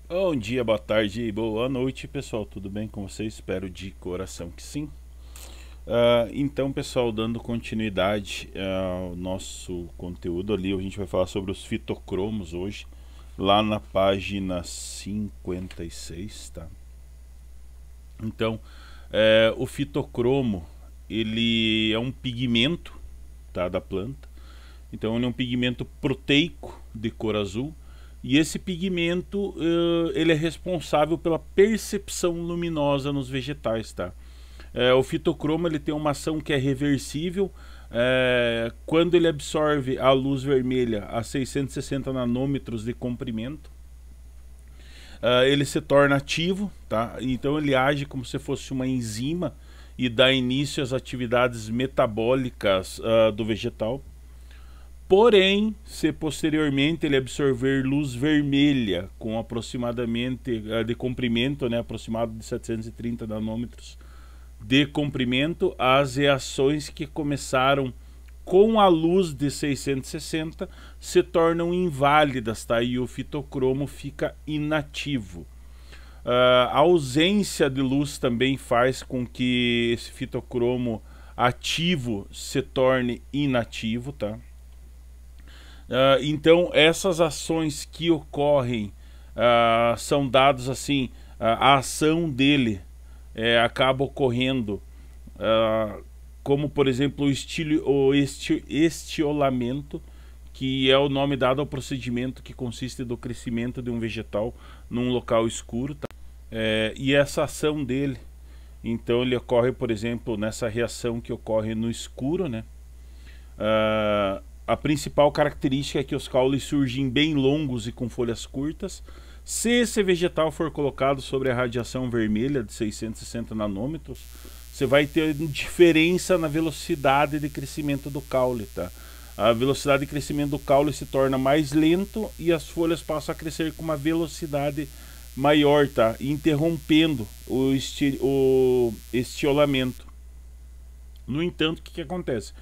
Bom dia, boa tarde, boa noite, pessoal. Tudo bem com vocês? Espero de coração que sim. Então, pessoal, dando continuidade ao nosso conteúdo ali, a gente vai falar sobre os fitocromos hoje, lá na página 56, tá? Então, o fitocromo, ele é um pigmento, tá, da planta. Então, ele é um pigmento proteico de cor azul. E esse pigmento, ele é responsável pela percepção luminosa nos vegetais, tá? O fitocromo ele tem uma ação que é reversível. Quando ele absorve a luz vermelha a 660 nanômetros de comprimento, ele se torna ativo, tá? Então ele age como se fosse uma enzima e dá início às atividades metabólicas do vegetal. Porém, se posteriormente ele absorver luz vermelha com aproximadamente de comprimento, né, aproximado de 730 nanômetros de comprimento, as reações que começaram com a luz de 660 se tornam inválidas, tá? E o fitocromo fica inativo. A ausência de luz também faz com que esse fitocromo ativo se torne inativo, tá? Então essas ações que ocorrem são dados assim, a ação dele acaba ocorrendo, como por exemplo o estiolamento, que é o nome dado ao procedimento que consiste do crescimento de um vegetal num local escuro, tá? E essa ação dele, então ele ocorre, por exemplo, nessa reação que ocorre no escuro, né? A principal característica é que os caules surgem bem longos e com folhas curtas. Se esse vegetal for colocado sobre a radiação vermelha de 660 nanômetros, você vai ter diferença na velocidade de crescimento do caule, tá? A velocidade de crescimento do caule se torna mais lento e as folhas passam a crescer com uma velocidade maior, tá? Interrompendo o estiolamento. No entanto, o que acontece?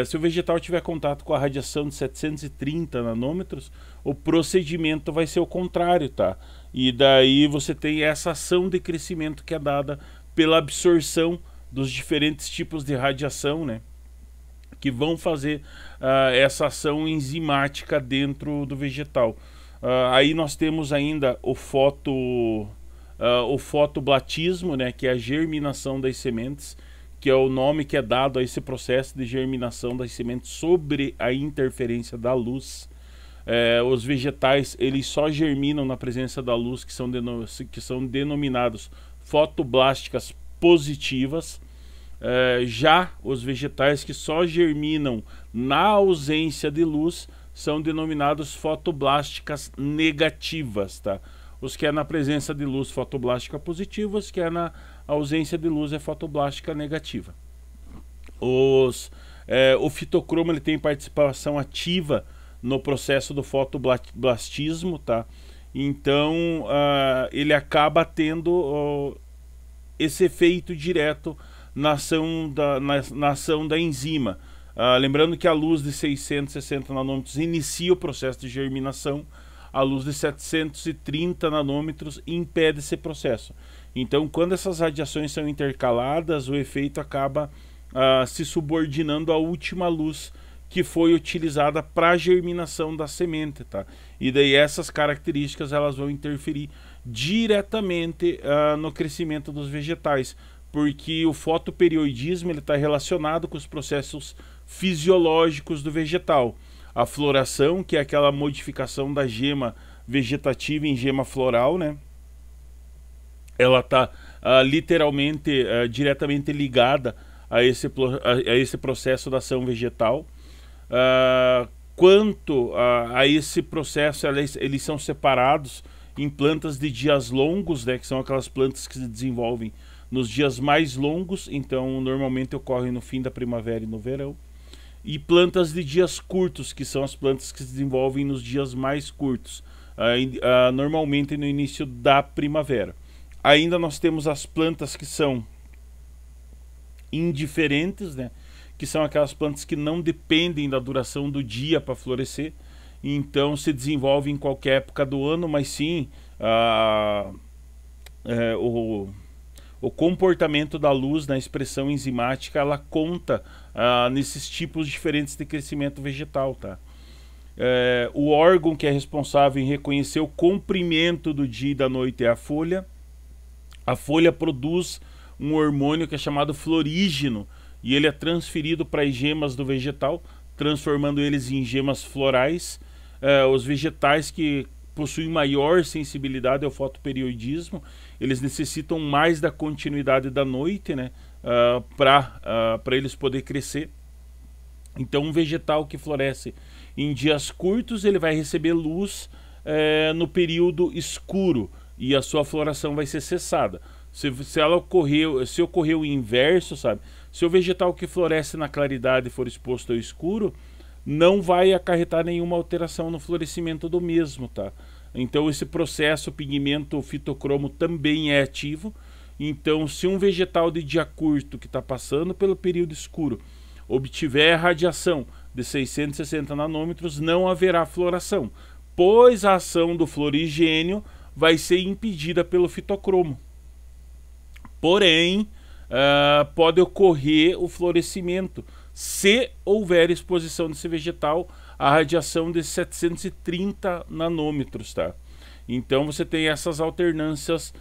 Se o vegetal tiver contato com a radiação de 730 nanômetros, o procedimento vai ser o contrário, tá? E daí você tem essa ação de crescimento que é dada pela absorção dos diferentes tipos de radiação, né? Que vão fazer essa ação enzimática dentro do vegetal. Aí nós temos ainda o fotoblatismo, né? Que é a germinação das sementes, que é o nome que é dado a esse processo de germinação das sementes sobre a interferência da luz. Os vegetais eles só germinam na presença da luz, que são denominados fotoblásticas positivas. Já os vegetais que só germinam na ausência de luz são denominados fotoblásticas negativas, tá? Os que é na presença de luz fotoblástica positiva, os que é na ausência de luz é fotoblástica negativa. O fitocromo ele tem participação ativa no processo do fotoblastismo, tá? Então ele acaba tendo esse efeito direto na ação da enzima. Lembrando que a luz de 660 nanômetros inicia o processo de germinação, a luz de 730 nanômetros impede esse processo. Então, quando essas radiações são intercaladas, o efeito acaba se subordinando à última luz que foi utilizada para a germinação da semente, tá? E daí essas características elas vão interferir diretamente no crescimento dos vegetais, porque o fotoperiodismo está relacionado com os processos fisiológicos do vegetal. A floração, que é aquela modificação da gema vegetativa em gema floral, né? Ela está literalmente, diretamente ligada a esse processo da ação vegetal. Quanto a esse processo, eles são separados em plantas de dias longos, né? Que são aquelas plantas que se desenvolvem nos dias mais longos, então normalmente ocorrem no fim da primavera e no verão. E plantas de dias curtos, que são as plantas que se desenvolvem nos dias mais curtos, normalmente no início da primavera. Ainda nós temos as plantas que são indiferentes, né? Que são aquelas plantas que não dependem da duração do dia para florescer. então se desenvolve em qualquer época do ano, mas sim o comportamento da luz na expressão enzimática, ela conta nesses tipos diferentes de crescimento vegetal, tá? O órgão que é responsável em reconhecer o comprimento do dia e da noite é a folha. A folha produz um hormônio que é chamado florígeno, e ele é transferido para as gemas do vegetal, transformando eles em gemas florais. Os vegetais que possuem maior sensibilidade ao fotoperiodismo, eles necessitam mais da continuidade da noite, né, para eles poderem crescer. Então um vegetal que floresce em dias curtos, ele vai receber luz no período escuro, e a sua floração vai ser cessada. Se ocorreu o inverso, sabe? Se o vegetal que floresce na claridade for exposto ao escuro, não vai acarretar nenhuma alteração no florescimento do mesmo, tá? Então esse processo, o pigmento fitocromo também é ativo. Então se um vegetal de dia curto que está passando pelo período escuro obtiver radiação de 660 nanômetros, não haverá floração, pois a ação do florigênio vai ser impedida pelo fitocromo. Porém, pode ocorrer o florescimento se houver exposição desse vegetal à radiação de 730 nanômetros, tá? Então você tem essas alternâncias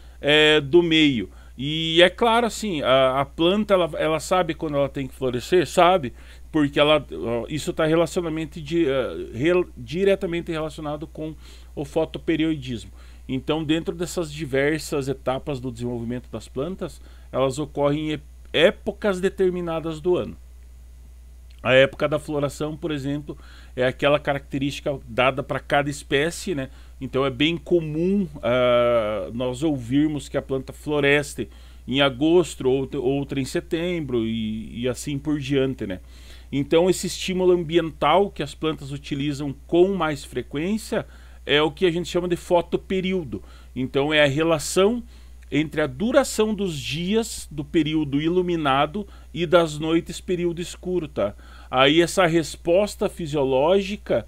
do meio. E é claro, assim, a planta ela sabe quando ela tem que florescer, sabe? Porque isso está diretamente relacionado com o fotoperiodismo. Então, dentro dessas diversas etapas do desenvolvimento das plantas, elas ocorrem em épocas determinadas do ano. A época da floração, por exemplo, é aquela característica dada para cada espécie, né? Então é bem comum nós ouvirmos que a planta floresce em agosto, outra em setembro e assim por diante, né? Então esse estímulo ambiental que as plantas utilizam com mais frequência é o que a gente chama de fotoperíodo. Então é a relação entre a duração dos dias do período iluminado e das noites período escuro, tá? Aí essa resposta fisiológica,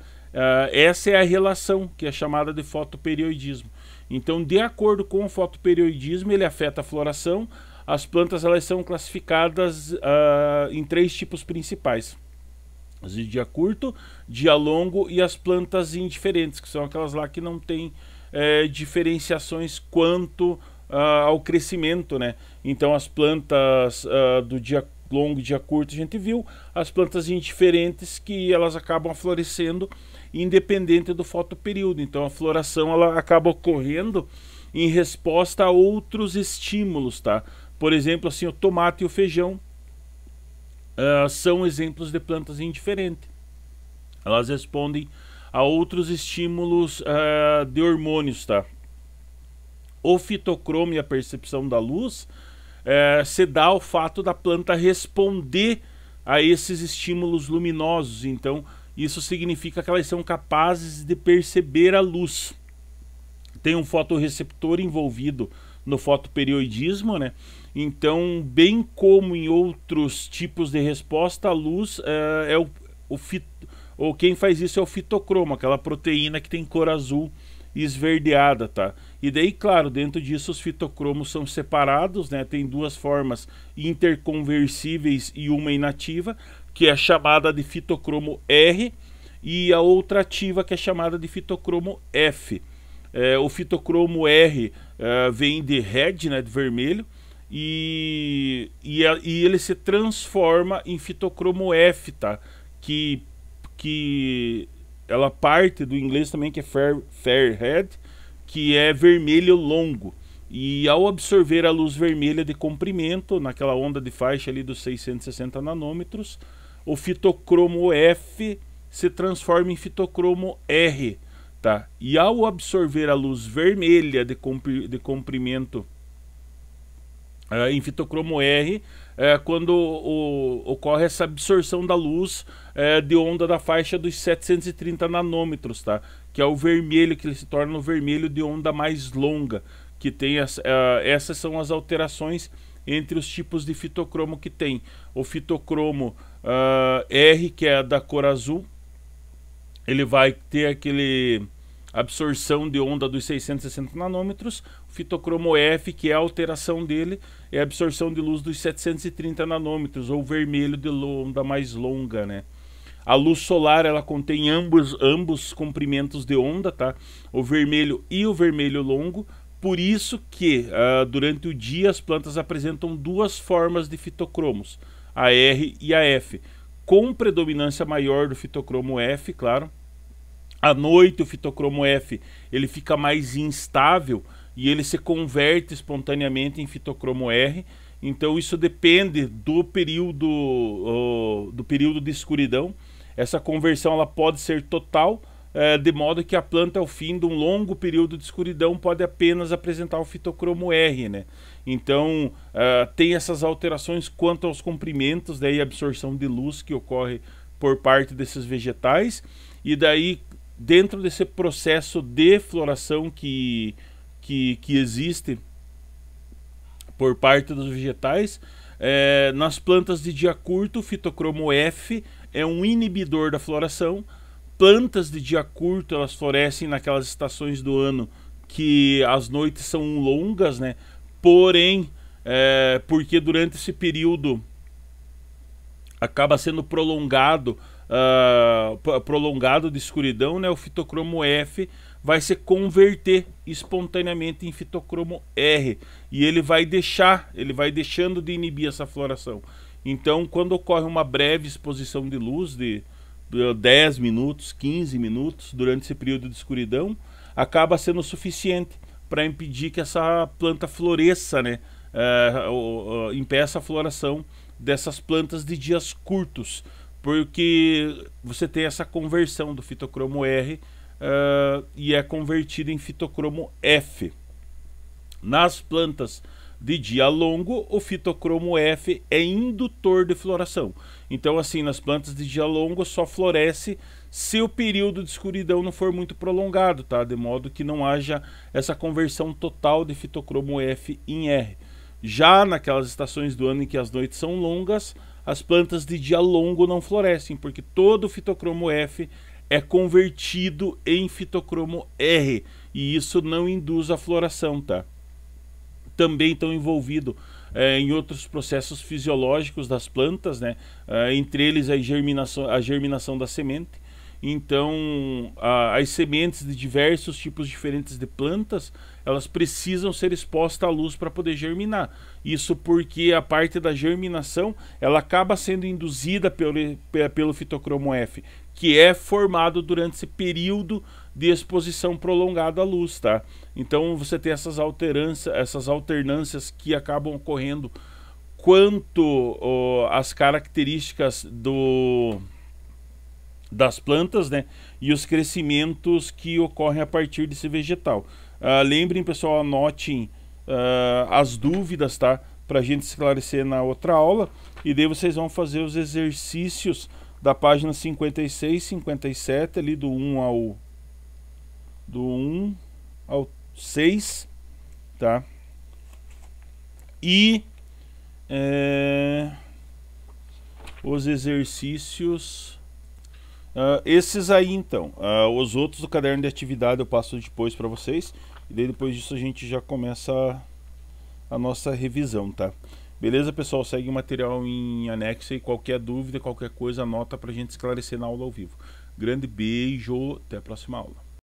essa é a relação que é chamada de fotoperiodismo. Então, de acordo com o fotoperiodismo, ele afeta a floração. As plantas elas são classificadas em 3 tipos principais: as de dia curto, dia longo e as plantas indiferentes, que são aquelas lá que não têm diferenciações quanto ao crescimento, né? Então as plantas do dia longo e dia curto a gente viu, as plantas indiferentes que elas acabam florescendo independente do fotoperíodo. Então a floração ela acaba ocorrendo em resposta a outros estímulos, tá? Por exemplo, assim, o tomate e o feijão são exemplos de plantas indiferentes. Elas respondem a outros estímulos de hormônios, tá? O fitocromo e a percepção da luz se dá ao fato da planta responder a esses estímulos luminosos. Então isso significa que elas são capazes de perceber a luz. Tem um fotorreceptor envolvido no fotoperiodismo, né? Então, bem como em outros tipos de resposta, a luz quem faz isso é o fitocromo, aquela proteína que tem cor azul esverdeada, tá? E daí, claro, dentro disso os fitocromos são separados, né? Tem 2 formas interconversíveis e uma inativa, que é chamada de fitocromo R, e a outra ativa que é chamada de fitocromo F. O fitocromo R vem de red, né, de vermelho, e ele se transforma em fitocromo F, tá? Que ela parte do inglês também, que é fair red, que é vermelho longo. E ao absorver a luz vermelha de comprimento, naquela onda de faixa ali dos 660 nanômetros, o fitocromo F se transforma em fitocromo R, tá? E ao absorver a luz vermelha de comprimento em fitocromo R, quando ocorre essa absorção da luz de onda da faixa dos 730 nanômetros, tá? Que é o vermelho, que ele se torna o vermelho de onda mais longa, que tem essas são as alterações entre os tipos de fitocromo que tem. O fitocromo R, que é da cor azul, ele vai ter aquele absorção de onda dos 660 nanômetros, o fitocromo F, que é a alteração dele, é a absorção de luz dos 730 nanômetros, ou vermelho de onda mais longa, né? A luz solar, ela contém ambos comprimentos de onda, tá? O vermelho e o vermelho longo. Por isso que durante o dia as plantas apresentam duas formas de fitocromos, a R e a F, com predominância maior do fitocromo F, claro. À noite o fitocromo F ele fica mais instável e ele se converte espontaneamente em fitocromo R. Então isso depende do período de escuridão. Essa conversão ela pode ser total, de modo que a planta ao fim de um longo período de escuridão pode apenas apresentar o fitocromo R, né? Então tem essas alterações quanto aos comprimentos, daí a absorção de luz que ocorre por parte desses vegetais, e daí dentro desse processo de floração que existe por parte dos vegetais, nas plantas de dia curto, o fitocromo F é um inibidor da floração. Plantas de dia curto, elas florescem naquelas estações do ano que as noites são longas, né? Porém, porque durante esse período acaba sendo prolongado de escuridão, né? O fitocromo F vai se converter espontaneamente em fitocromo R e ele vai deixando de inibir essa floração. Então, quando ocorre uma breve exposição de luz de 10 minutos, 15 minutos durante esse período de escuridão, acaba sendo suficiente para impedir que essa planta floresça, né? Impeça a floração dessas plantas de dias curtos, porque você tem essa conversão do fitocromo R e é convertido em fitocromo F. Nas plantas de dia longo, o fitocromo F é indutor de floração. Então, assim, nas plantas de dia longo só floresce se o período de escuridão não for muito prolongado, tá? De modo que não haja essa conversão total de fitocromo F em R. Já naquelas estações do ano em que as noites são longas, as plantas de dia longo não florescem, porque todo o fitocromo F é convertido em fitocromo R, e isso não induz a floração, tá? Também estão envolvidos em outros processos fisiológicos das plantas, né? Entre eles a germinação da semente. Então, as sementes de diversos tipos diferentes de plantas, elas precisam ser expostas à luz para poder germinar. Isso porque a parte da germinação, ela acaba sendo induzida pelo fitocromo F, que é formado durante esse período de exposição prolongada à luz, tá? Então você tem essas alternâncias que acabam ocorrendo quanto às características das plantas, né? E os crescimentos que ocorrem a partir desse vegetal. Lembrem, pessoal, anotem as dúvidas, tá? Para a gente esclarecer na outra aula. E daí vocês vão fazer os exercícios da página 56, 57, ali do 1 ao 6, tá? E os exercícios, esses aí então, os outros do caderno de atividade eu passo depois para vocês, e daí depois disso a gente já começa a nossa revisão, tá? Beleza, pessoal? Segue o material em anexo e qualquer dúvida, qualquer coisa, anota para a gente esclarecer na aula ao vivo. Grande beijo, até a próxima aula.